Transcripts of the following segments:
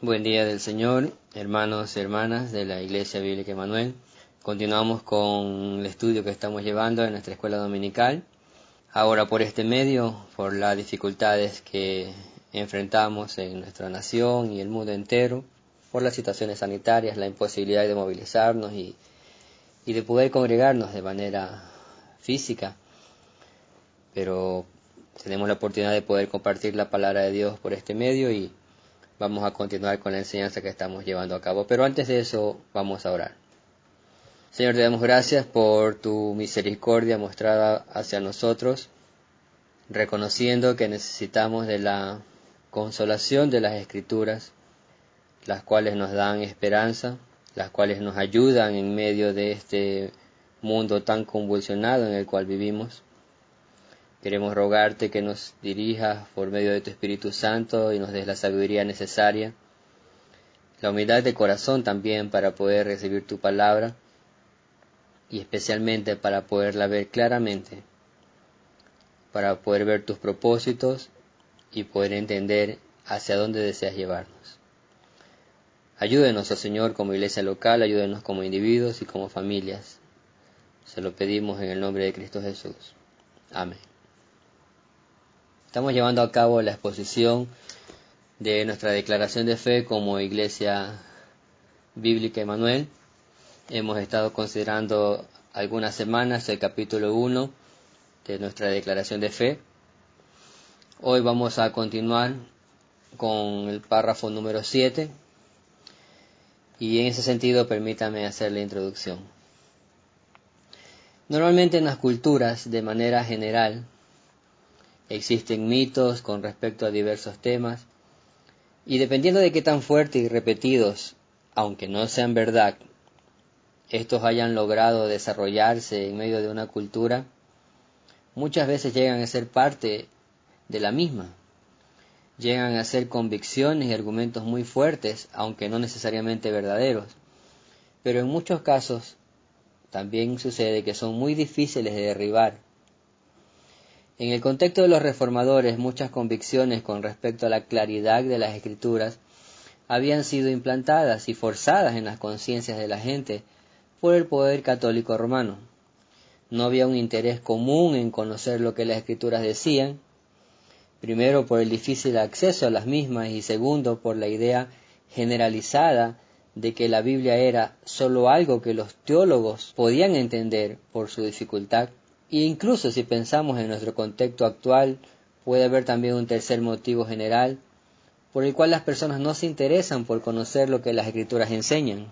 Buen día del Señor, hermanos y hermanas de la Iglesia Bíblica Emanuel. Continuamos con el estudio que estamos llevando en nuestra escuela dominical. Ahora por este medio, por las dificultades que enfrentamos en nuestra nación y el mundo entero, por las situaciones sanitarias, la imposibilidad de movilizarnos y de poder congregarnos de manera física. Pero tenemos la oportunidad de poder compartir la palabra de Dios por este medio y vamos a continuar con la enseñanza que estamos llevando a cabo. Pero antes de eso, vamos a orar. Señor, te damos gracias por tu misericordia mostrada hacia nosotros, reconociendo que necesitamos de la consolación de las Escrituras, las cuales nos dan esperanza, las cuales nos ayudan en medio de este mundo tan convulsionado en el cual vivimos. Queremos rogarte que nos dirijas por medio de tu Espíritu Santo y nos des la sabiduría necesaria, la humildad de corazón también para poder recibir tu palabra y especialmente para poderla ver claramente, para poder ver tus propósitos y poder entender hacia dónde deseas llevarnos. Ayúdenos, oh Señor, como iglesia local, ayúdenos como individuos y como familias. Se lo pedimos en el nombre de Cristo Jesús. Amén. Estamos llevando a cabo la exposición de nuestra declaración de fe como Iglesia Bíblica Emanuel. Hemos estado considerando algunas semanas el capítulo 1 de nuestra declaración de fe. Hoy vamos a continuar con el párrafo número 7 y en ese sentido permítame hacer la introducción. Normalmente en las culturas, de manera general, existen mitos con respecto a diversos temas, y dependiendo de qué tan fuertes y repetidos, aunque no sean verdad, estos hayan logrado desarrollarse en medio de una cultura, muchas veces llegan a ser parte de la misma. Llegan a ser convicciones y argumentos muy fuertes, aunque no necesariamente verdaderos. Pero en muchos casos también sucede que son muy difíciles de derribar. En el contexto de los reformadores, muchas convicciones con respecto a la claridad de las Escrituras habían sido implantadas y forzadas en las conciencias de la gente por el poder católico romano. No había un interés común en conocer lo que las Escrituras decían, primero por el difícil acceso a las mismas y segundo por la idea generalizada de que la Biblia era solo algo que los teólogos podían entender por su dificultad. E incluso si pensamos en nuestro contexto actual, puede haber también un tercer motivo general por el cual las personas no se interesan por conocer lo que las Escrituras enseñan,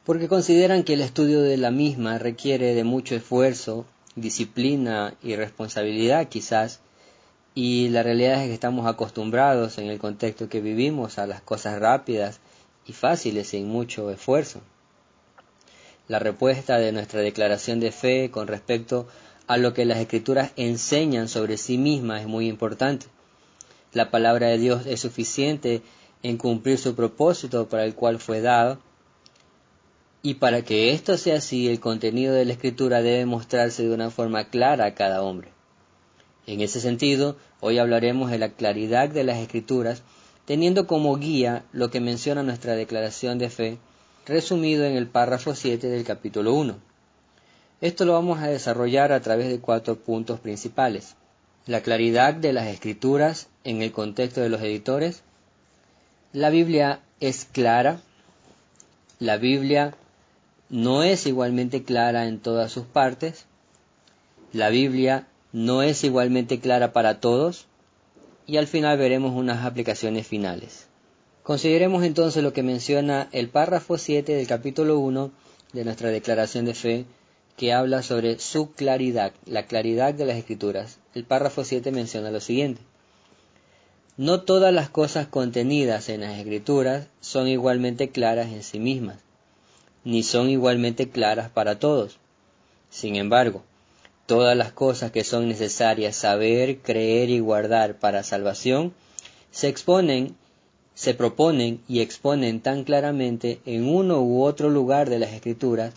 porque consideran que el estudio de la misma requiere de mucho esfuerzo, disciplina y responsabilidad quizás, y la realidad es que estamos acostumbrados en el contexto que vivimos a las cosas rápidas y fáciles sin mucho esfuerzo. La respuesta de nuestra declaración de fe con respecto a lo que las Escrituras enseñan sobre sí mismas es muy importante. La palabra de Dios es suficiente en cumplir su propósito para el cual fue dado, y para que esto sea así, el contenido de la Escritura debe mostrarse de una forma clara a cada hombre. En ese sentido, hoy hablaremos de la claridad de las Escrituras, teniendo como guía lo que menciona nuestra declaración de fe, resumido en el párrafo 7 del capítulo 1. Esto lo vamos a desarrollar a través de 4 puntos principales. La claridad de las Escrituras en el contexto de los editores. La Biblia es clara. La Biblia no es igualmente clara en todas sus partes. La Biblia no es igualmente clara para todos. Y al final veremos unas aplicaciones finales. Consideremos entonces lo que menciona el párrafo 7 del capítulo 1 de nuestra declaración de fe, que habla sobre su claridad, la claridad de las Escrituras. El párrafo 7 menciona lo siguiente: no todas las cosas contenidas en las Escrituras son igualmente claras en sí mismas, ni son igualmente claras para todos. Sin embargo, todas las cosas que son necesarias saber, creer y guardar para salvación se proponen y exponen tan claramente en uno u otro lugar de las Escrituras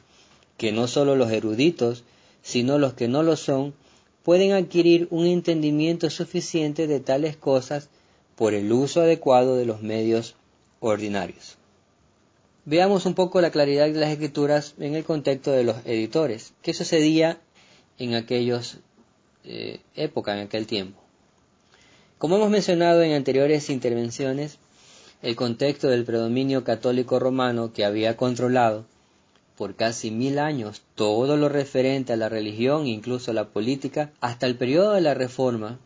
que no solo los eruditos, sino los que no lo son, pueden adquirir un entendimiento suficiente de tales cosas por el uso adecuado de los medios ordinarios. Veamos un poco la claridad de las escrituras en el contexto de los editores. ¿Qué sucedía en aquellos época, en aquel tiempo? Como hemos mencionado en anteriores intervenciones, el contexto del predominio católico romano que había controlado por casi 1000 años todo lo referente a la religión, incluso la política, hasta el periodo de la Reforma,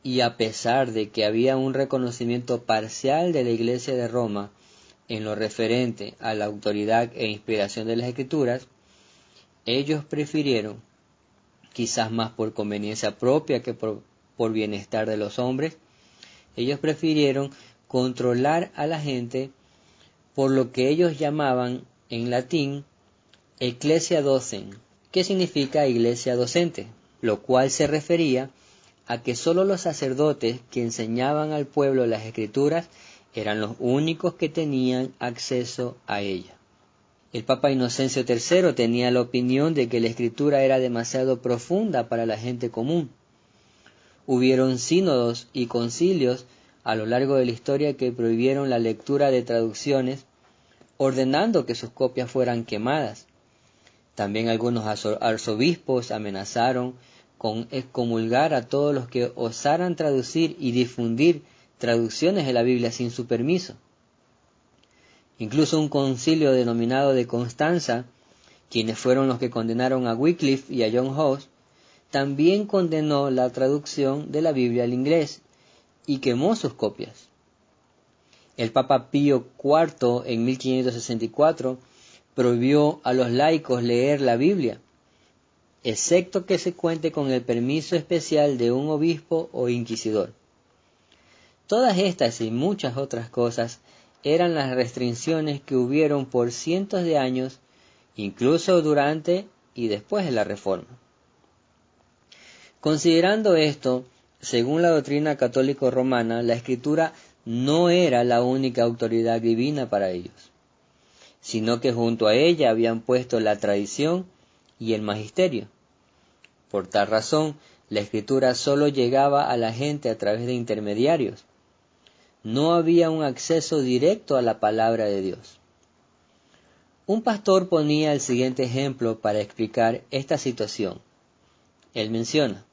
y a pesar de que había un reconocimiento parcial de la Iglesia de Roma en lo referente a la autoridad e inspiración de las Escrituras, ellos prefirieron, quizás más por conveniencia propia que por bienestar de los hombres, ellos prefirieron controlar a la gente por lo que ellos llamaban en latín Ecclesia Docens, que significa iglesia docente, lo cual se refería a que sólo los sacerdotes que enseñaban al pueblo las escrituras eran los únicos que tenían acceso a ella. El Papa Inocencio III tenía la opinión de que la escritura era demasiado profunda para la gente común. Hubieron sínodos y concilios a lo largo de la historia que prohibieron la lectura de traducciones, ordenando que sus copias fueran quemadas. También algunos arzobispos amenazaron con excomulgar a todos los que osaran traducir y difundir traducciones de la Biblia sin su permiso. Incluso un concilio denominado de Constanza, quienes fueron los que condenaron a Wycliffe y a John Huss, también condenó la traducción de la Biblia al inglés y quemó sus copias. El Papa Pío IV en 1564 prohibió a los laicos leer la Biblia, excepto que se cuente con el permiso especial de un obispo o inquisidor. Todas estas y muchas otras cosas eran las restricciones que hubieron por cientos de años, incluso durante y después de la Reforma. Considerando esto, según la doctrina católico-romana, la Escritura no era la única autoridad divina para ellos, sino que junto a ella habían puesto la tradición y el magisterio. Por tal razón, la Escritura solo llegaba a la gente a través de intermediarios. No había un acceso directo a la palabra de Dios. Un pastor ponía el siguiente ejemplo para explicar esta situación. Él menciona: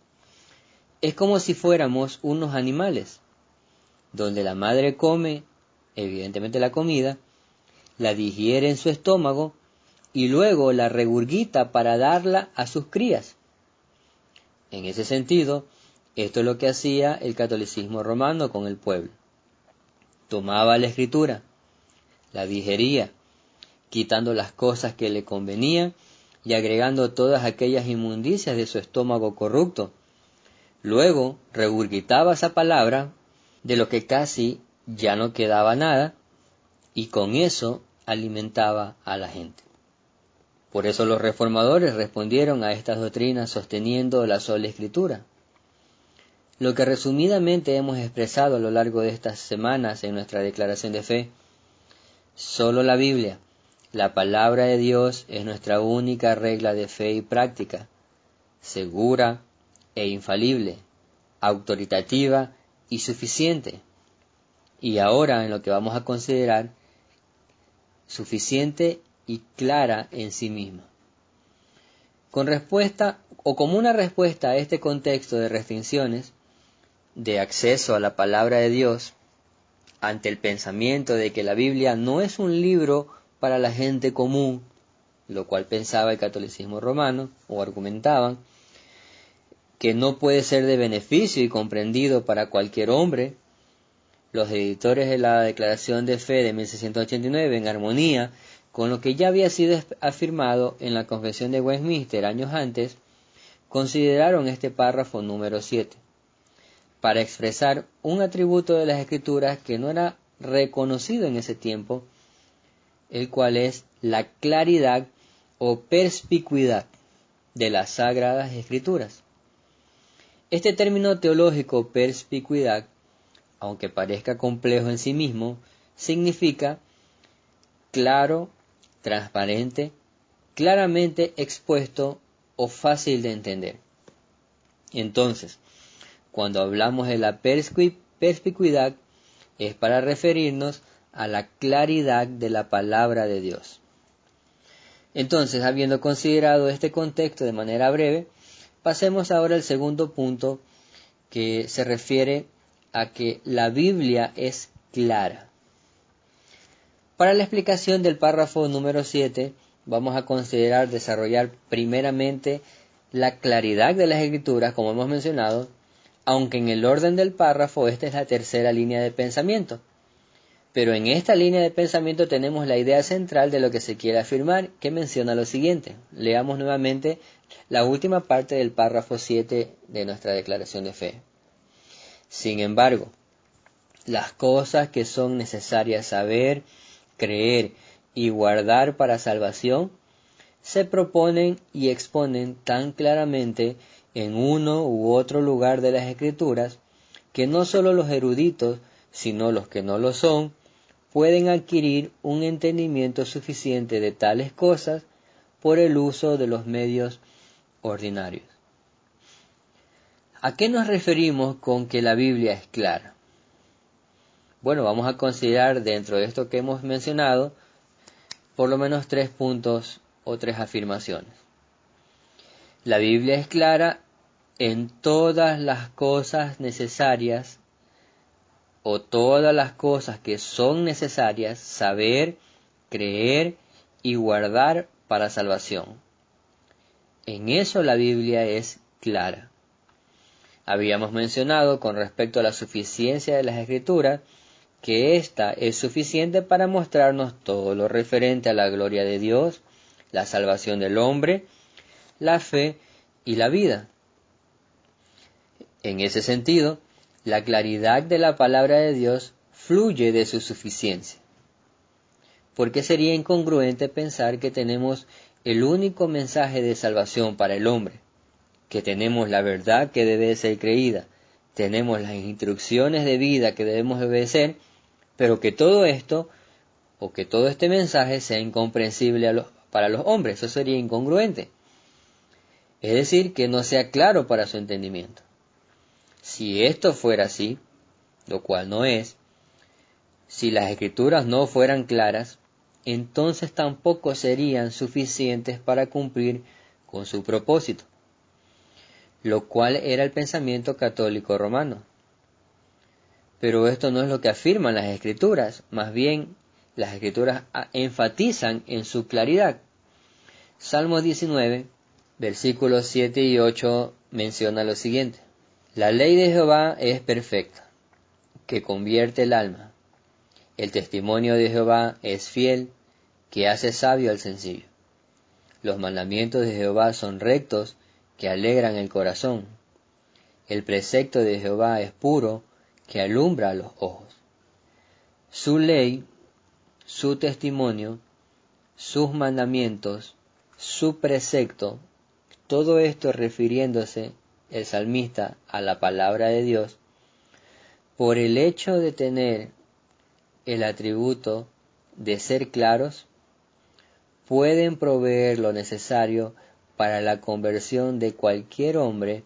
es como si fuéramos unos animales, donde la madre come, evidentemente la comida, la digiere en su estómago y luego la regurgita para darla a sus crías. En ese sentido, esto es lo que hacía el catolicismo romano con el pueblo. Tomaba la escritura, la digería, quitando las cosas que le convenían y agregando todas aquellas inmundicias de su estómago corrupto. Luego regurgitaba esa palabra, de lo que casi ya no quedaba nada, y con eso alimentaba a la gente. Por eso los reformadores respondieron a estas doctrinas sosteniendo la sola escritura. Lo que resumidamente hemos expresado a lo largo de estas semanas en nuestra declaración de fe: solo la Biblia, la palabra de Dios, es nuestra única regla de fe y práctica, segura e infalible, autoritativa y suficiente. Y ahora en lo que vamos a considerar, suficiente y clara en sí misma. Como una respuesta a este contexto de restricciones de acceso a la palabra de Dios, ante el pensamiento de que la Biblia no es un libro para la gente común, lo cual pensaba el catolicismo romano, o argumentaban, que no puede ser de beneficio y comprendido para cualquier hombre, los editores de la Declaración de Fe de 1689, en armonía con lo que ya había sido afirmado en la Confesión de Westminster años antes, consideraron este párrafo número 7, para expresar un atributo de las Escrituras que no era reconocido en ese tiempo, el cual es la claridad o perspicuidad de las Sagradas Escrituras. Este término teológico, perspicuidad, aunque parezca complejo en sí mismo, significa claro, transparente, claramente expuesto o fácil de entender. Entonces, cuando hablamos de la perspicuidad, es para referirnos a la claridad de la palabra de Dios. Entonces, habiendo considerado este contexto de manera breve, pasemos ahora al segundo punto, que se refiere a que la Biblia es clara. Para la explicación del párrafo número 7, vamos a considerar desarrollar primeramente la claridad de las Escrituras, como hemos mencionado, aunque en el orden del párrafo esta es la tercera línea de pensamiento. Pero en esta línea de pensamiento tenemos la idea central de lo que se quiere afirmar, que menciona lo siguiente. Leamos nuevamente la última parte del párrafo 7 de nuestra declaración de fe. Sin embargo, las cosas que son necesarias saber, creer y guardar para salvación, se proponen y exponen tan claramente en uno u otro lugar de las Escrituras, que no solo los eruditos, sino los que no lo son, pueden adquirir un entendimiento suficiente de tales cosas por el uso de los medios ordinarios. ¿A qué nos referimos con que la Biblia es clara? Bueno, vamos a considerar dentro de esto que hemos mencionado por lo menos 3 puntos o 3 afirmaciones. La Biblia es clara en todas las cosas necesarias o todas las cosas que son necesarias saber, creer y guardar para salvación. En eso la Biblia es clara. Habíamos mencionado con respecto a la suficiencia de las Escrituras que ésta es suficiente para mostrarnos todo lo referente a la gloria de Dios, la salvación del hombre, la fe y la vida. En ese sentido, la claridad de la palabra de Dios fluye de su suficiencia. Porque sería incongruente pensar que tenemos el único mensaje de salvación para el hombre, que tenemos la verdad que debe ser creída, tenemos las instrucciones de vida que debemos obedecer, pero que todo esto, o que todo este mensaje sea incomprensible para los hombres. Eso sería incongruente. Es decir, que no sea claro para su entendimiento. Si esto fuera así, lo cual no es, si las Escrituras no fueran claras, entonces tampoco serían suficientes para cumplir con su propósito, lo cual era el pensamiento católico romano. Pero esto no es lo que afirman las Escrituras, más bien las Escrituras enfatizan en su claridad. Salmo 19, versículos 7 y 8 menciona lo siguiente. La ley de Jehová es perfecta, que convierte el alma. El testimonio de Jehová es fiel, que hace sabio al sencillo. Los mandamientos de Jehová son rectos, que alegran el corazón. El precepto de Jehová es puro, que alumbra a los ojos. Su ley, su testimonio, sus mandamientos, su precepto, todo esto refiriéndose el salmista a la palabra de Dios, por el hecho de tener el atributo de ser claros, pueden proveer lo necesario para la conversión de cualquier hombre,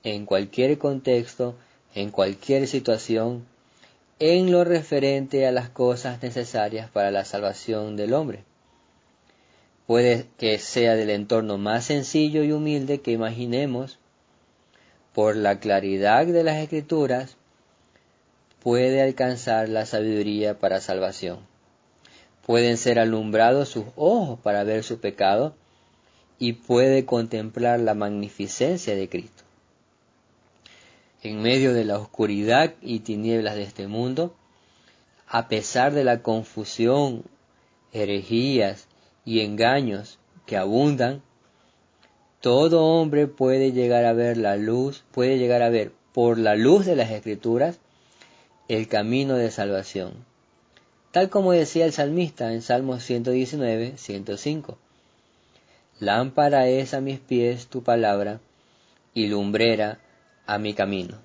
en cualquier contexto, en cualquier situación, en lo referente a las cosas necesarias para la salvación del hombre. Puede que sea del entorno más sencillo y humilde que imaginemos, por la claridad de las Escrituras, puede alcanzar la sabiduría para salvación. Pueden ser alumbrados sus ojos para ver su pecado y puede contemplar la magnificencia de Cristo. En medio de la oscuridad y tinieblas de este mundo, a pesar de la confusión, herejías y engaños que abundan, todo hombre puede llegar a ver por la luz de las Escrituras el camino de salvación. Tal como decía el salmista en Salmos 119, 105. Lámpara es a mis pies tu palabra y lumbrera a mi camino.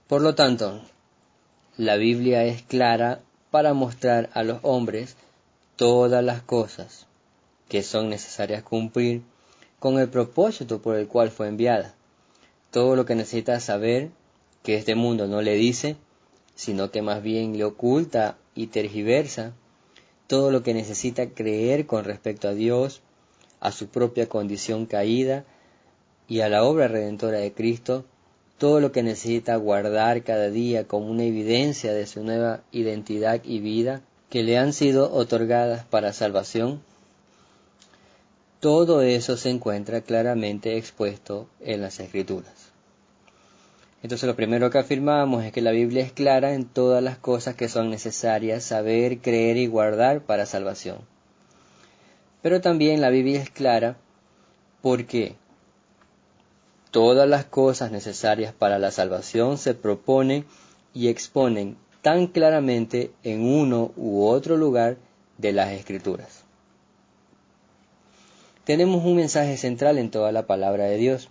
Por lo tanto, la Biblia es clara para mostrar a los hombres todas las cosas que son necesarias cumplir con el propósito por el cual fue enviada. Todo lo que necesita saber, que este mundo no le dice, sino que más bien le oculta y tergiversa todo lo que necesita creer con respecto a Dios, a su propia condición caída y a la obra redentora de Cristo, todo lo que necesita guardar cada día como una evidencia de su nueva identidad y vida que le han sido otorgadas para salvación, todo eso se encuentra claramente expuesto en las Escrituras. Entonces lo primero que afirmamos es que la Biblia es clara en todas las cosas que son necesarias saber, creer y guardar para salvación. Pero también la Biblia es clara porque todas las cosas necesarias para la salvación se proponen y exponen tan claramente en uno u otro lugar de las Escrituras. Tenemos un mensaje central en toda la palabra de Dios,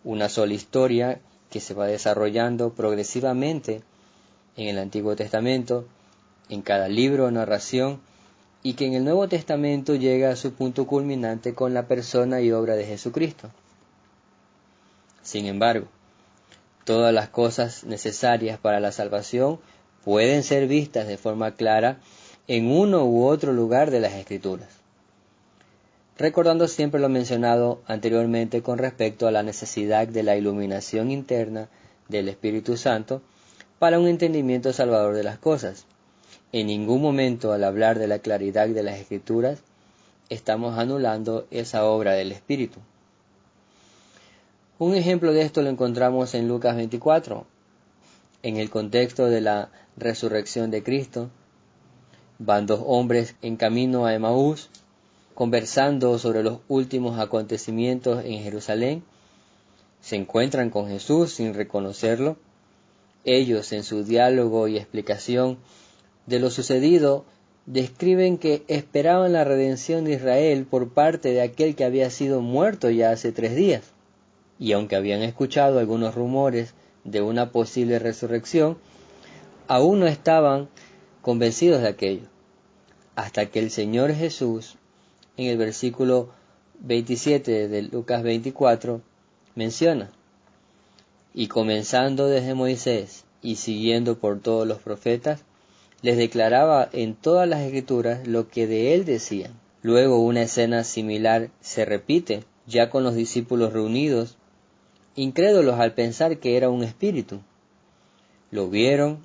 una sola historia que se va desarrollando progresivamente en el Antiguo Testamento, en cada libro o narración, y que en el Nuevo Testamento llega a su punto culminante con la persona y obra de Jesucristo. Sin embargo, todas las cosas necesarias para la salvación pueden ser vistas de forma clara en uno u otro lugar de las Escrituras, recordando siempre lo mencionado anteriormente con respecto a la necesidad de la iluminación interna del Espíritu Santo para un entendimiento salvador de las cosas. En ningún momento, al hablar de la claridad de las Escrituras, estamos anulando esa obra del Espíritu. Un ejemplo de esto lo encontramos en Lucas 24, en el contexto de la resurrección de Cristo. Van dos hombres en camino a Emaús, conversando sobre los últimos acontecimientos en Jerusalén. Se encuentran con Jesús sin reconocerlo. Ellos, en su diálogo y explicación de lo sucedido, describen que esperaban la redención de Israel por parte de aquel que había sido muerto ya hace 3 días. Y aunque habían escuchado algunos rumores de una posible resurrección, aún no estaban convencidos de aquello, hasta que el Señor Jesús, en el versículo 27 de Lucas 24, menciona: y comenzando desde Moisés y siguiendo por todos los profetas, les declaraba en todas las Escrituras lo que de él decían. Luego una escena similar se repite, ya con los discípulos reunidos, incrédulos al pensar que era un espíritu. Lo vieron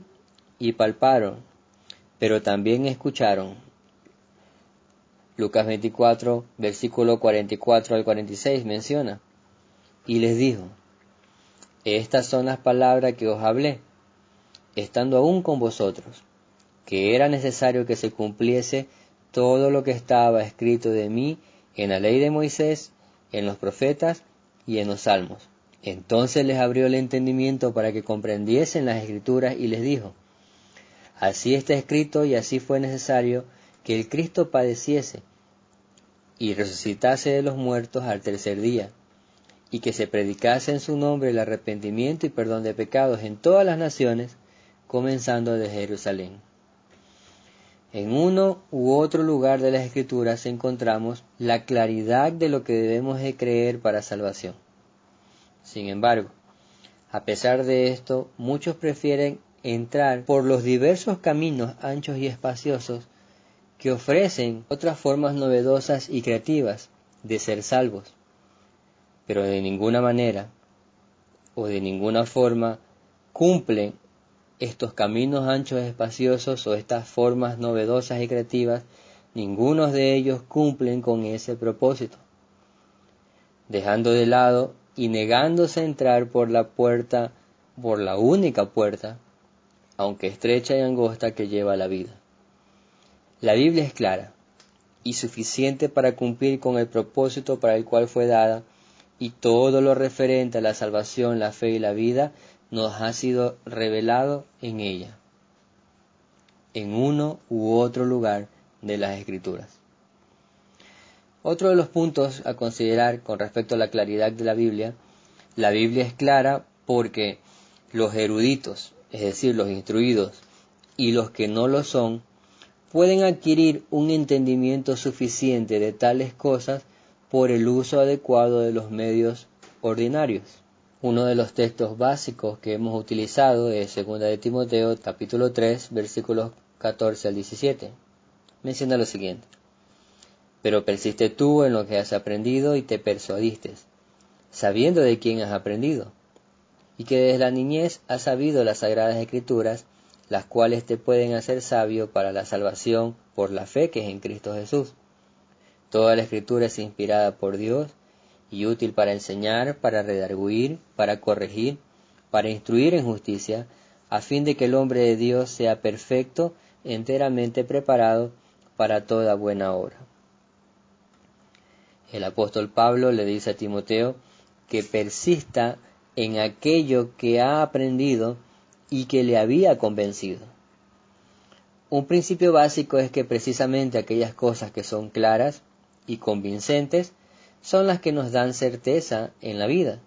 y palparon, pero también escucharon. Lucas 24, versículo 44 al 46 menciona: y les dijo: estas son las palabras que os hablé, estando aún con vosotros, que era necesario que se cumpliese todo lo que estaba escrito de mí en la ley de Moisés, en los profetas y en los salmos. Entonces les abrió el entendimiento para que comprendiesen las Escrituras y les dijo: así está escrito y así fue necesario que el Cristo padeciese y resucitase de los muertos al 3er día, y que se predicase en su nombre el arrepentimiento y perdón de pecados en todas las naciones, comenzando de Jerusalén. En uno u otro lugar de las Escrituras encontramos la claridad de lo que debemos de creer para salvación. Sin embargo, a pesar de esto, muchos prefieren entrar por los diversos caminos anchos y espaciosos que ofrecen otras formas novedosas y creativas de ser salvos, pero de ninguna manera o de ninguna forma cumplen estos caminos anchos y espaciosos o estas formas novedosas y creativas. Ninguno de ellos cumplen con ese propósito, dejando de lado y negándose a entrar por la puerta, por la única puerta, aunque estrecha y angosta, que lleva a la vida. La Biblia es clara y suficiente para cumplir con el propósito para el cual fue dada, y todo lo referente a la salvación, la fe y la vida nos ha sido revelado en ella, en uno u otro lugar de las Escrituras. Otro de los puntos a considerar con respecto a la claridad de la Biblia es clara porque los eruditos, es decir, los instruidos, y los que no lo son, pueden adquirir un entendimiento suficiente de tales cosas por el uso adecuado de los medios ordinarios. Uno de los textos básicos que hemos utilizado es 2 de Timoteo, capítulo 3, versículos 14 al 17. Menciona lo siguiente: pero persiste tú en lo que has aprendido y te persuadiste, sabiendo de quién has aprendido, y que desde la niñez has sabido las sagradas escrituras, las cuales te pueden hacer sabio para la salvación por la fe que es en Cristo Jesús. Toda la escritura es inspirada por Dios y útil para enseñar, para redarguir, para corregir, para instruir en justicia, a fin de que el hombre de Dios sea perfecto, enteramente preparado para toda buena obra. El apóstol Pablo le dice a Timoteo que persista en aquello que ha aprendido y que le había convencido. Un principio básico es que precisamente aquellas cosas que son claras y convincentes son las que nos dan certeza en la vida.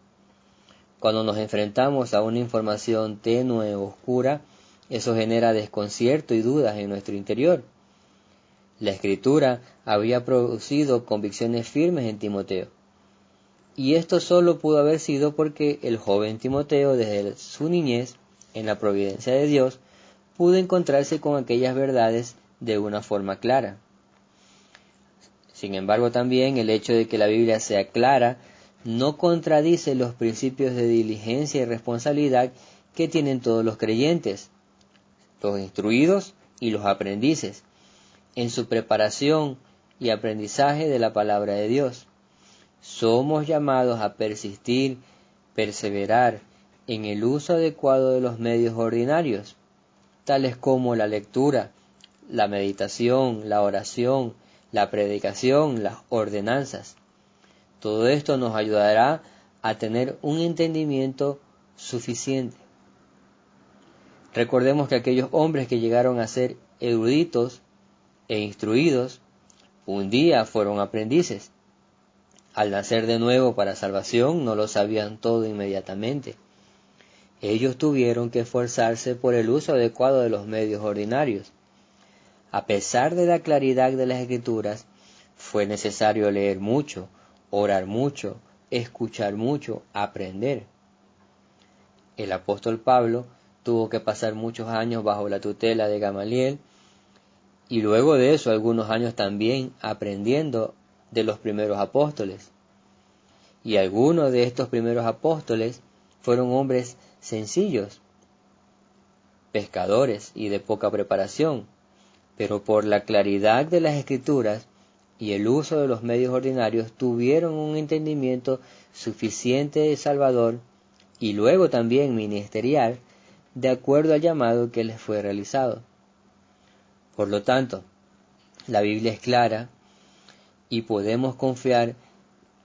Cuando nos enfrentamos a una información tenue o oscura, eso genera desconcierto y dudas en nuestro interior. La Escritura había producido convicciones firmes en Timoteo, y esto solo pudo haber sido porque el joven Timoteo, desde su niñez, en la providencia de Dios, pudo encontrarse con aquellas verdades de una forma clara. Sin embargo, también el hecho de que la Biblia sea clara no contradice los principios de diligencia y responsabilidad que tienen todos los creyentes, los instruidos y los aprendices, en su preparación y aprendizaje de la palabra de Dios. Somos llamados a persistir, perseverar en el uso adecuado de los medios ordinarios, tales como la lectura, la meditación, la oración, la predicación, las ordenanzas. Todo esto nos ayudará a tener un entendimiento suficiente. Recordemos que aquellos hombres que llegaron a ser eruditos e instruidos, un día fueron aprendices. Al nacer de nuevo para salvación, no lo sabían todo inmediatamente. Ellos tuvieron que esforzarse por el uso adecuado de los medios ordinarios. A pesar de la claridad de las Escrituras, fue necesario leer mucho, orar mucho, escuchar mucho, aprender. El apóstol Pablo tuvo que pasar muchos años bajo la tutela de Gamaliel, y luego de eso algunos años también aprendiendo de los primeros apóstoles. Y algunos de estos primeros apóstoles fueron hombres sencillos, pescadores y de poca preparación, pero por la claridad de las Escrituras y el uso de los medios ordinarios tuvieron un entendimiento suficiente de Salvador y luego también ministerial, de acuerdo al llamado que les fue realizado. Por lo tanto, la Biblia es clara y podemos confiar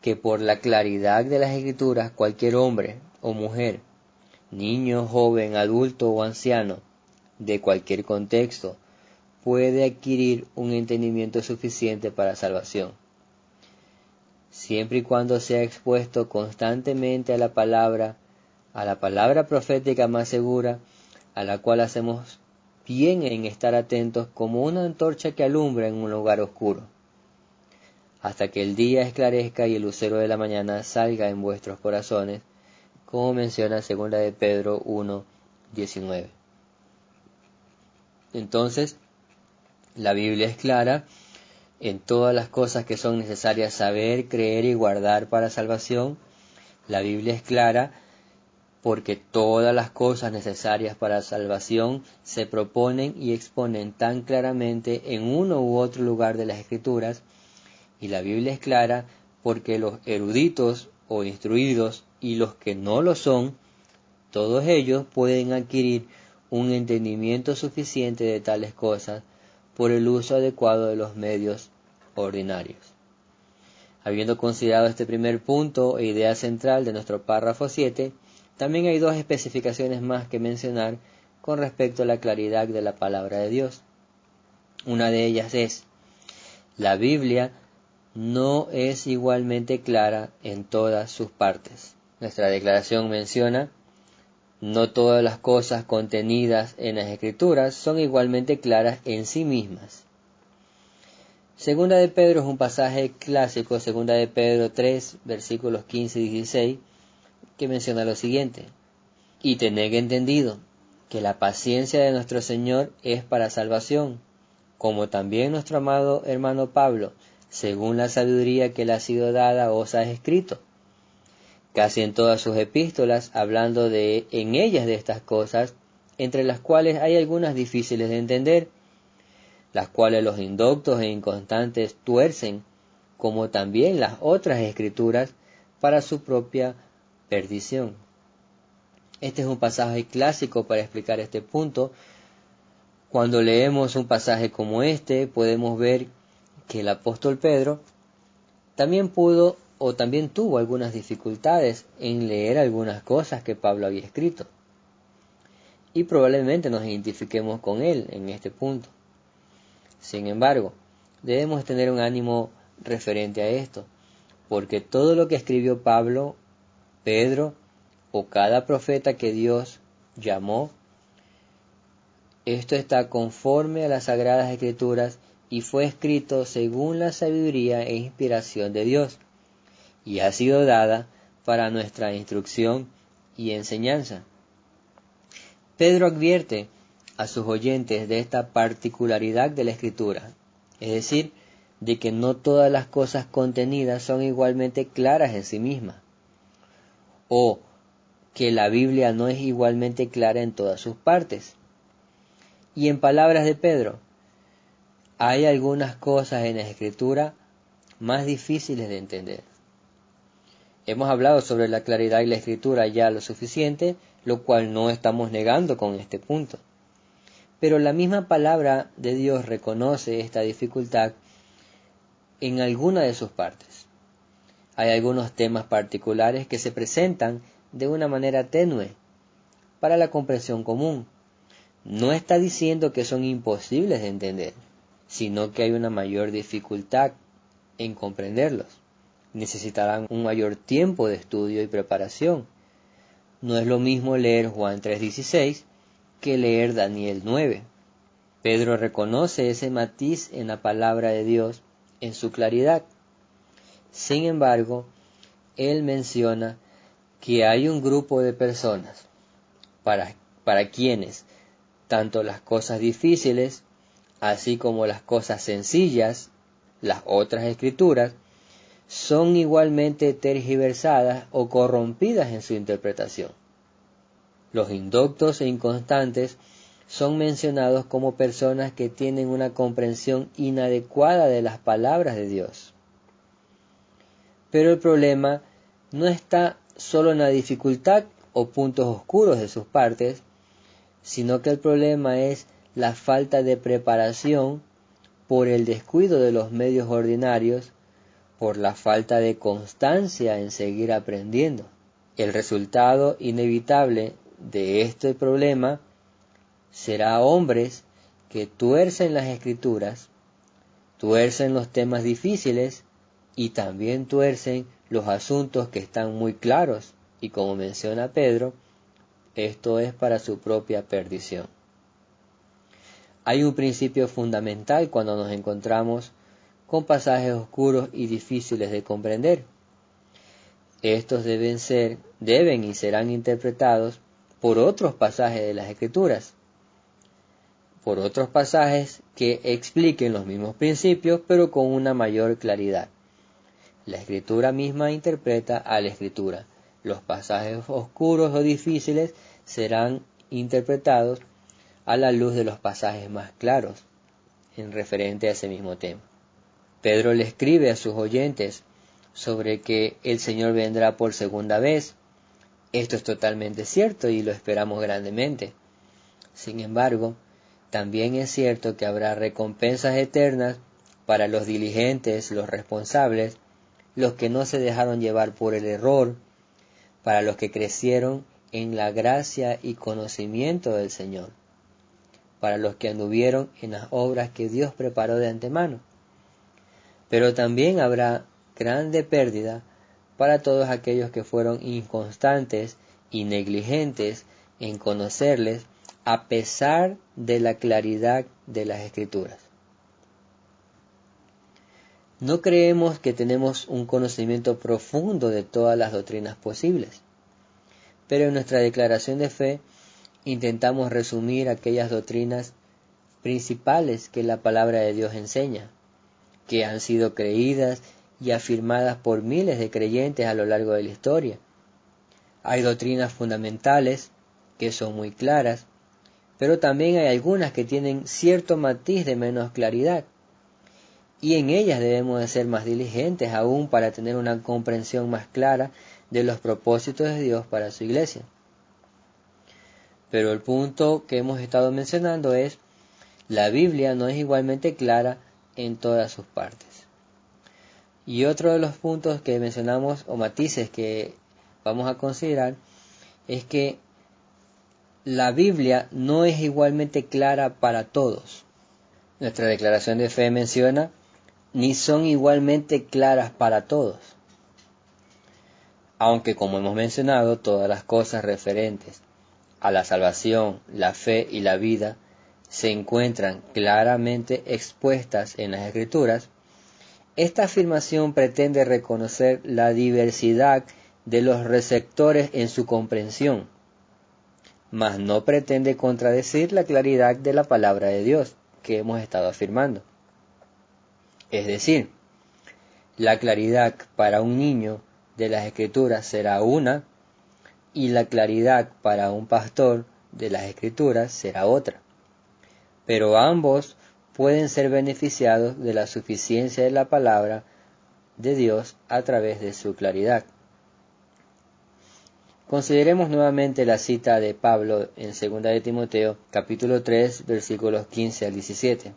que por la claridad de las Escrituras cualquier hombre o mujer, niño, joven, adulto o anciano, de cualquier contexto, puede adquirir un entendimiento suficiente para salvación. Siempre y cuando sea expuesto constantemente a la palabra profética más segura, a la cual hacemos bien en estar atentos como una antorcha que alumbra en un lugar oscuro, hasta que el día esclarezca y el lucero de la mañana salga en vuestros corazones, como menciona 2 de Pedro 1:19. Entonces, la Biblia es clara en todas las cosas que son necesarias saber, creer y guardar para salvación. La Biblia es clara porque todas las cosas necesarias para salvación se proponen y exponen tan claramente en uno u otro lugar de las Escrituras. Y la Biblia es clara porque los eruditos o instruidos y los que no lo son, todos ellos pueden adquirir un entendimiento suficiente de tales cosas por el uso adecuado de los medios ordinarios. Habiendo considerado este primer punto e idea central de nuestro párrafo 7, también hay dos especificaciones más que mencionar con respecto a la claridad de la palabra de Dios. Una de ellas es: la Biblia no es igualmente clara en todas sus partes. Nuestra declaración menciona: no todas las cosas contenidas en las Escrituras son igualmente claras en sí mismas. Segunda de Pedro es un pasaje clásico, Segunda de Pedro 3, versículos 15 y 16, que menciona lo siguiente: y tened entendido que la paciencia de nuestro Señor es para salvación, como también nuestro amado hermano Pablo, según la sabiduría que le ha sido dada, os ha escrito, casi en todas sus epístolas, hablando en ellas de estas cosas, entre las cuales hay algunas difíciles de entender, las cuales los indoctos e inconstantes tuercen, como también las otras escrituras, para su propia perdición. Este es un pasaje clásico para explicar este punto. Cuando leemos un pasaje como este, podemos ver que el apóstol Pedro también tuvo algunas dificultades en leer algunas cosas que Pablo había escrito. Y probablemente nos identifiquemos con él en este punto. Sin embargo, debemos tener un ánimo referente a esto, porque todo lo que escribió Pablo, Pedro o cada profeta que Dios llamó, esto está conforme a las Sagradas Escrituras y fue escrito según la sabiduría e inspiración de Dios, y ha sido dada para nuestra instrucción y enseñanza. Pedro advierte a sus oyentes de esta particularidad de la Escritura, es decir, de que no todas las cosas contenidas son igualmente claras en sí mismas, o que la Biblia no es igualmente clara en todas sus partes. Y en palabras de Pedro, hay algunas cosas en la Escritura más difíciles de entender. Hemos hablado sobre la claridad de la Escritura ya lo suficiente, lo cual no estamos negando con este punto. Pero la misma palabra de Dios reconoce esta dificultad en alguna de sus partes. Hay algunos temas particulares que se presentan de una manera tenue para la comprensión común. No está diciendo que son imposibles de entender, sino que hay una mayor dificultad en comprenderlos. Necesitarán un mayor tiempo de estudio y preparación. No es lo mismo leer Juan 3:16 que leer Daniel 9. Pedro reconoce ese matiz en la palabra de Dios en su claridad. Sin embargo, él menciona que hay un grupo de personas para quienes tanto las cosas difíciles, así como las cosas sencillas, las otras escrituras, son igualmente tergiversadas o corrompidas en su interpretación. Los indoctos e inconstantes son mencionados como personas que tienen una comprensión inadecuada de las palabras de Dios. Pero el problema no está solo en la dificultad o puntos oscuros de sus partes, sino que el problema es la falta de preparación por el descuido de los medios ordinarios, por la falta de constancia en seguir aprendiendo. El resultado inevitable de este problema será hombres que tuercen las Escrituras, tuercen los temas difíciles y también tuercen los asuntos que están muy claros, y como menciona Pedro, esto es para su propia perdición. Hay un principio fundamental cuando nos encontramos con pasajes oscuros y difíciles de comprender. Estos deben y serán interpretados por otros pasajes de las Escrituras, por otros pasajes que expliquen los mismos principios, pero con una mayor claridad. La Escritura misma interpreta a la Escritura. Los pasajes oscuros o difíciles serán interpretados a la luz de los pasajes más claros, en referente a ese mismo tema. Pedro le escribe a sus oyentes sobre que el Señor vendrá por segunda vez. Esto es totalmente cierto y lo esperamos grandemente. Sin embargo, también es cierto que habrá recompensas eternas para los diligentes, los responsables, los que no se dejaron llevar por el error, para los que crecieron en la gracia y conocimiento del Señor, para los que anduvieron en las obras que Dios preparó de antemano. Pero también habrá grande pérdida para todos aquellos que fueron inconstantes y negligentes en conocerles a pesar de la claridad de las Escrituras. No creemos que tenemos un conocimiento profundo de todas las doctrinas posibles, pero en nuestra declaración de fe intentamos resumir aquellas doctrinas principales que la palabra de Dios enseña, que han sido creídas y afirmadas por miles de creyentes a lo largo de la historia. Hay doctrinas fundamentales que son muy claras, pero también hay algunas que tienen cierto matiz de menos claridad, y en ellas debemos de ser más diligentes aún para tener una comprensión más clara de los propósitos de Dios para su iglesia. Pero el punto que hemos estado mencionando es: la Biblia no es igualmente clara en todas sus partes. Y otro de los puntos que mencionamos, o matices que vamos a considerar, es que la Biblia no es igualmente clara para todos. Nuestra declaración de fe menciona: ni son igualmente claras para todos. Aunque, como hemos mencionado, todas las cosas referentes a la salvación, la fe y la vida se encuentran claramente expuestas en las Escrituras, esta afirmación pretende reconocer la diversidad de los receptores en su comprensión, mas no pretende contradecir la claridad de la palabra de Dios que hemos estado afirmando. Es decir, la claridad para un niño de las Escrituras será una, y la claridad para un pastor de las Escrituras será otra. Pero ambos pueden ser beneficiados de la suficiencia de la palabra de Dios a través de su claridad. Consideremos nuevamente la cita de Pablo en 2 de Timoteo, capítulo 3, versículos 15 al 17.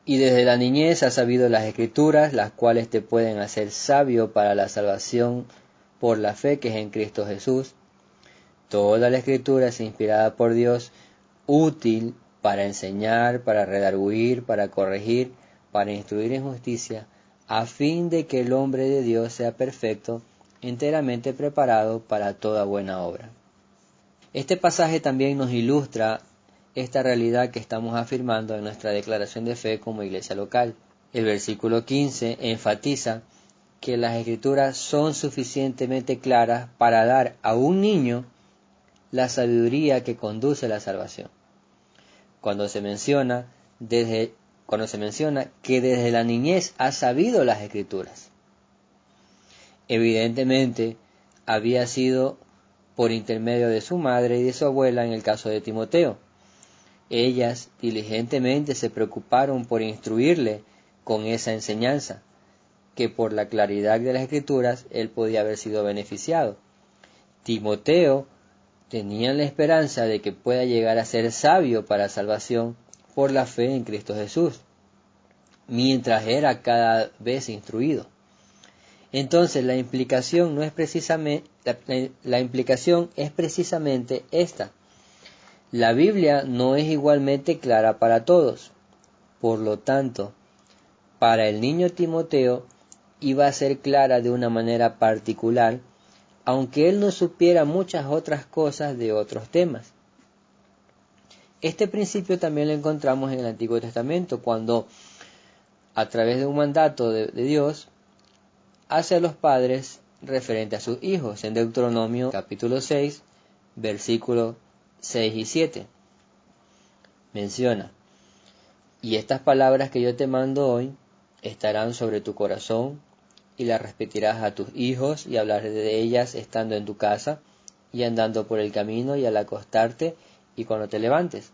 Y desde la niñez has sabido las Escrituras, las cuales te pueden hacer sabio para la salvación por la fe que es en Cristo Jesús. Toda la Escritura es inspirada por Dios, útil para enseñar, para redarguir, para corregir, para instruir en justicia, a fin de que el hombre de Dios sea perfecto, enteramente preparado para toda buena obra. Este pasaje también nos ilustra esta realidad que estamos afirmando en nuestra declaración de fe como iglesia local. El versículo 15 enfatiza que las Escrituras son suficientemente claras para dar a un niño la sabiduría que conduce a la salvación. Cuando se menciona que desde la niñez ha sabido las Escrituras, evidentemente había sido por intermedio de su madre y de su abuela en el caso de Timoteo. Ellas diligentemente se preocuparon por instruirle con esa enseñanza, que por la claridad de las Escrituras él podía haber sido beneficiado. Timoteo tenía la esperanza de que pueda llegar a ser sabio para salvación por la fe en Cristo Jesús, mientras era cada vez instruido. Entonces la implicación es precisamente esta: la Biblia no es igualmente clara para todos. Por lo tanto, para el niño Timoteo iba a ser clara de una manera particular, aunque él no supiera muchas otras cosas de otros temas. Este principio también lo encontramos en el Antiguo Testamento, cuando, a través de un mandato de Dios, hace a los padres referente a sus hijos, en Deuteronomio capítulo 6, versículos 6 y 7. Menciona: y estas palabras que yo te mando hoy estarán sobre tu corazón, y las repetirás a tus hijos, y hablarás de ellas estando en tu casa, y andando por el camino, y al acostarte, y cuando te levantes.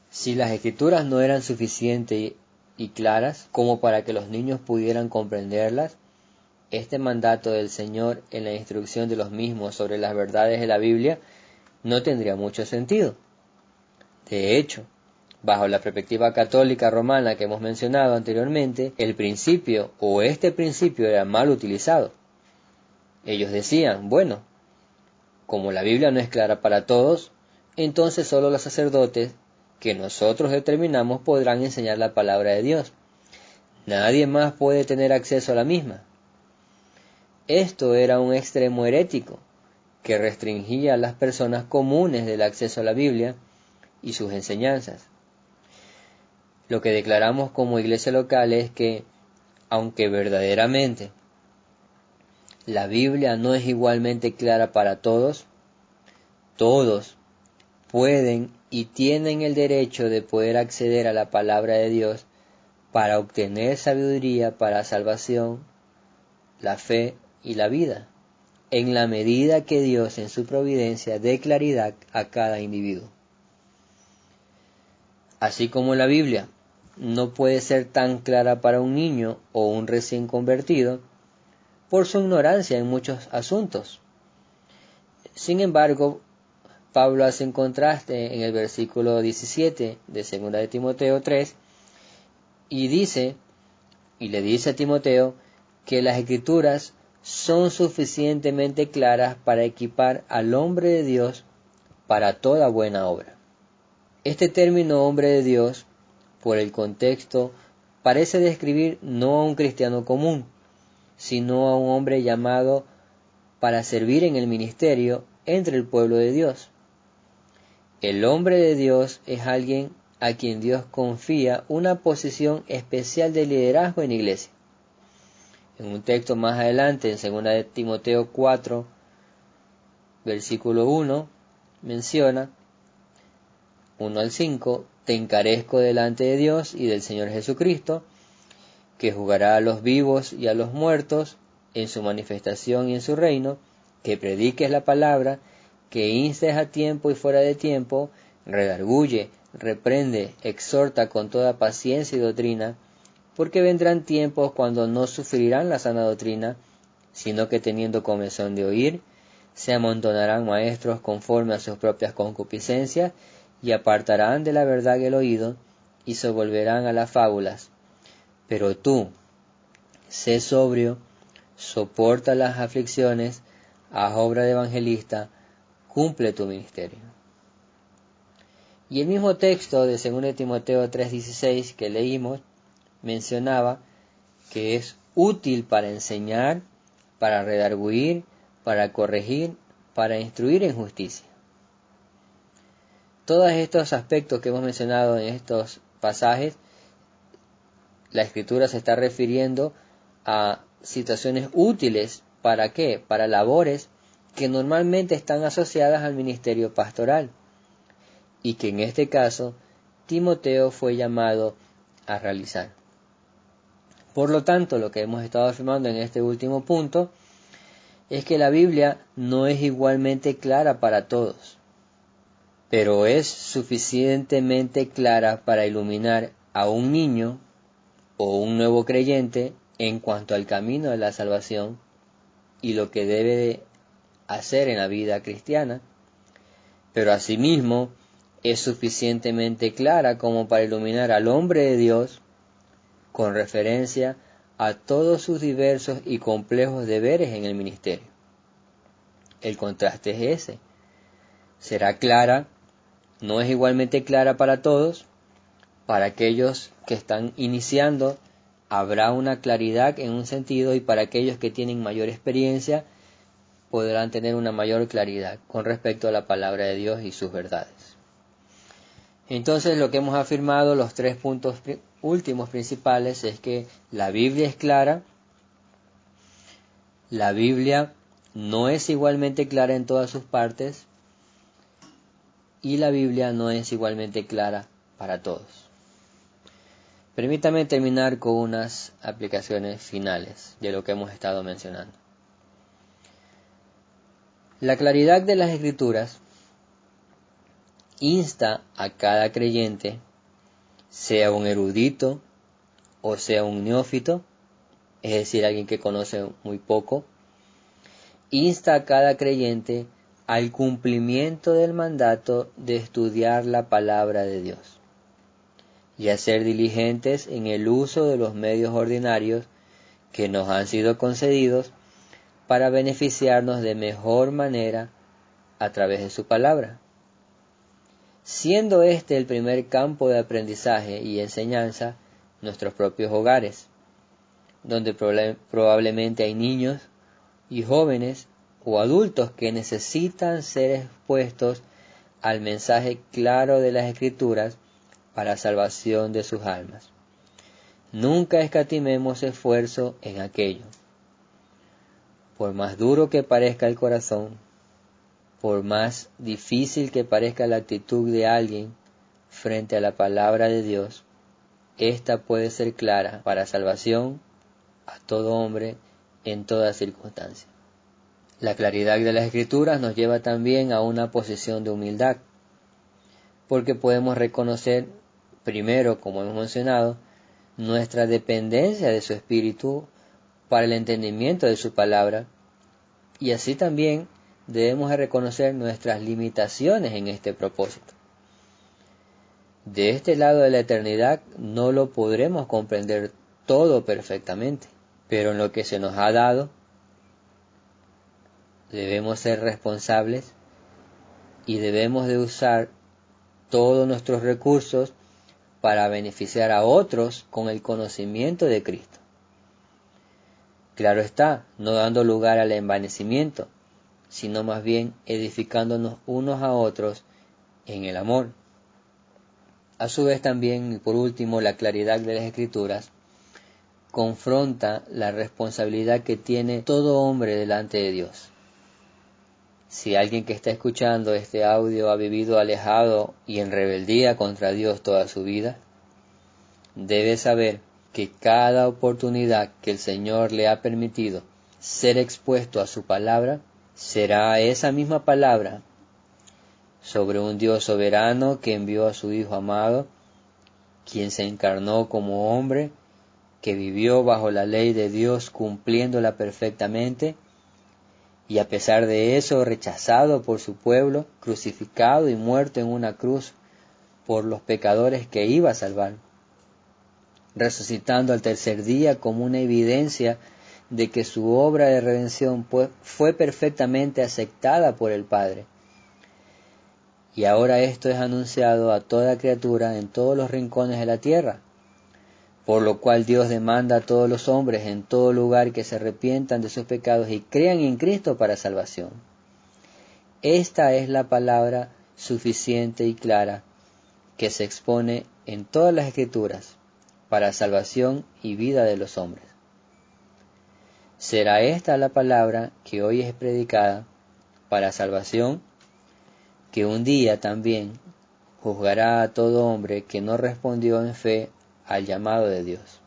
Si las Escrituras no eran suficientes y claras como para que los niños pudieran comprenderlas, este mandato del Señor en la instrucción de los mismos sobre las verdades de la Biblia no tendría mucho sentido. De hecho, bajo la perspectiva católica romana que hemos mencionado anteriormente, el principio o este principio era mal utilizado. Ellos decían: bueno, como la Biblia no es clara para todos, entonces solo los sacerdotes que nosotros determinamos podrán enseñar la palabra de Dios. Nadie más puede tener acceso a la misma. Esto era un extremo herético que restringía a las personas comunes del acceso a la Biblia y sus enseñanzas. Lo que declaramos como iglesia local es que, aunque verdaderamente la Biblia no es igualmente clara para todos, todos pueden y tienen el derecho de poder acceder a la palabra de Dios para obtener sabiduría para salvación, la fe y la vida, en la medida que Dios en su providencia dé claridad a cada individuo. Así como la Biblia no puede ser tan clara para un niño o un recién convertido por su ignorancia en muchos asuntos. Sin embargo, Pablo hace un contraste en el versículo 17 de 2 de Timoteo 3 y le dice a Timoteo que las Escrituras son suficientemente claras para equipar al hombre de Dios para toda buena obra. Este término hombre de Dios, por el contexto, parece describir no a un cristiano común, sino a un hombre llamado para servir en el ministerio entre el pueblo de Dios. El hombre de Dios es alguien a quien Dios confía una posición especial de liderazgo en la iglesia. En un texto más adelante, en 2 de Timoteo 4, versículo 1, menciona 1 al 5, te encarezco delante de Dios y del Señor Jesucristo, que juzgará a los vivos y a los muertos en su manifestación y en su reino, que prediques la palabra, que instes a tiempo y fuera de tiempo, redarguye, reprende, exhorta con toda paciencia y doctrina, porque vendrán tiempos cuando no sufrirán la sana doctrina, sino que teniendo comezón de oír, se amontonarán maestros conforme a sus propias concupiscencias, y apartarán de la verdad el oído, y se volverán a las fábulas. Pero tú, sé sobrio, soporta las aflicciones, haz obra de evangelista, cumple tu ministerio. Y el mismo texto de 2 de Timoteo 3:16 que leímos, mencionaba que es útil para enseñar, para redarguir, para corregir, para instruir en justicia. Todos estos aspectos que hemos mencionado en estos pasajes, la Escritura se está refiriendo a situaciones útiles. ¿Para qué? Para labores que normalmente están asociadas al ministerio pastoral y que en este caso Timoteo fue llamado a realizar. Por lo tanto, lo que hemos estado afirmando en este último punto es que la Biblia no es igualmente clara para todos, pero es suficientemente clara para iluminar a un niño o un nuevo creyente en cuanto al camino de la salvación y lo que debe hacer en la vida cristiana, pero asimismo es suficientemente clara como para iluminar al hombre de Dios con referencia a todos sus diversos y complejos deberes en el ministerio. El contraste es ese. Será clara, no es igualmente clara para todos. Para aquellos que están iniciando habrá una claridad en un sentido, y para aquellos que tienen mayor experiencia podrán tener una mayor claridad con respecto a la palabra de Dios y sus verdades. Entonces, lo que hemos afirmado, los 3 puntos últimos principales, es que la Biblia es clara, la Biblia no es igualmente clara en todas sus partes, y la Biblia no es igualmente clara para todos. Permítame terminar con unas aplicaciones finales de lo que hemos estado mencionando. La claridad de las Escrituras insta a cada creyente, sea un erudito o sea un neófito, es decir, alguien que conoce muy poco, insta a cada creyente al cumplimiento del mandato de estudiar la palabra de Dios y a ser diligentes en el uso de los medios ordinarios que nos han sido concedidos para beneficiarnos de mejor manera a través de su palabra. Siendo este el primer campo de aprendizaje y enseñanza, nuestros propios hogares, donde probablemente hay niños y jóvenes o adultos que necesitan ser expuestos al mensaje claro de las Escrituras para salvación de sus almas. Nunca escatimemos esfuerzo en aquello. Por más duro que parezca el corazón, Por más difícil que parezca la actitud de alguien frente a la palabra de Dios, esta puede ser clara para salvación a todo hombre en toda circunstancia. La claridad de las Escrituras nos lleva también a una posición de humildad, porque podemos reconocer, primero, como hemos mencionado, nuestra dependencia de su Espíritu para el entendimiento de su palabra, y así también debemos de reconocer nuestras limitaciones en este propósito. De este lado de la eternidad no lo podremos comprender todo perfectamente, pero en lo que se nos ha dado debemos ser responsables y debemos de usar todos nuestros recursos para beneficiar a otros con el conocimiento de Cristo. Claro está, no dando lugar al envanecimiento, sino más bien edificándonos unos a otros en el amor. A su vez también, y por último, la claridad de las Escrituras confronta la responsabilidad que tiene todo hombre delante de Dios. Si alguien que está escuchando este audio ha vivido alejado y en rebeldía contra Dios toda su vida, debe saber que cada oportunidad que el Señor le ha permitido ser expuesto a su palabra, será esa misma palabra sobre un Dios soberano que envió a su Hijo amado, quien se encarnó como hombre, que vivió bajo la ley de Dios cumpliéndola perfectamente, y a pesar de eso rechazado por su pueblo, crucificado y muerto en una cruz por los pecadores que iba a salvar, resucitando al tercer día como una evidencia de que su obra de redención fue perfectamente aceptada por el Padre. Y ahora esto es anunciado a toda criatura en todos los rincones de la tierra, por lo cual Dios demanda a todos los hombres en todo lugar que se arrepientan de sus pecados y crean en Cristo para salvación. Esta es la palabra suficiente y clara que se expone en todas las Escrituras para salvación y vida de los hombres. ¿Será esta la palabra que hoy es predicada para salvación, que un día también juzgará a todo hombre que no respondió en fe al llamado de Dios?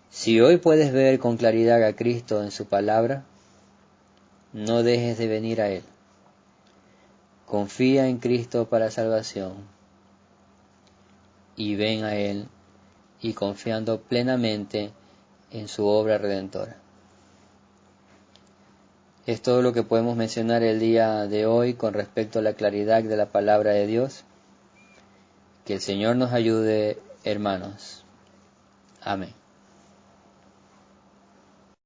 Si hoy puedes ver con claridad a Cristo en su palabra, no dejes de venir a Él. Confía en Cristo para salvación y ven a Él y confiando plenamente en su obra redentora. Es todo lo que podemos mencionar el día de hoy con respecto a la claridad de la palabra de Dios. Que el Señor nos ayude, hermanos. Amén.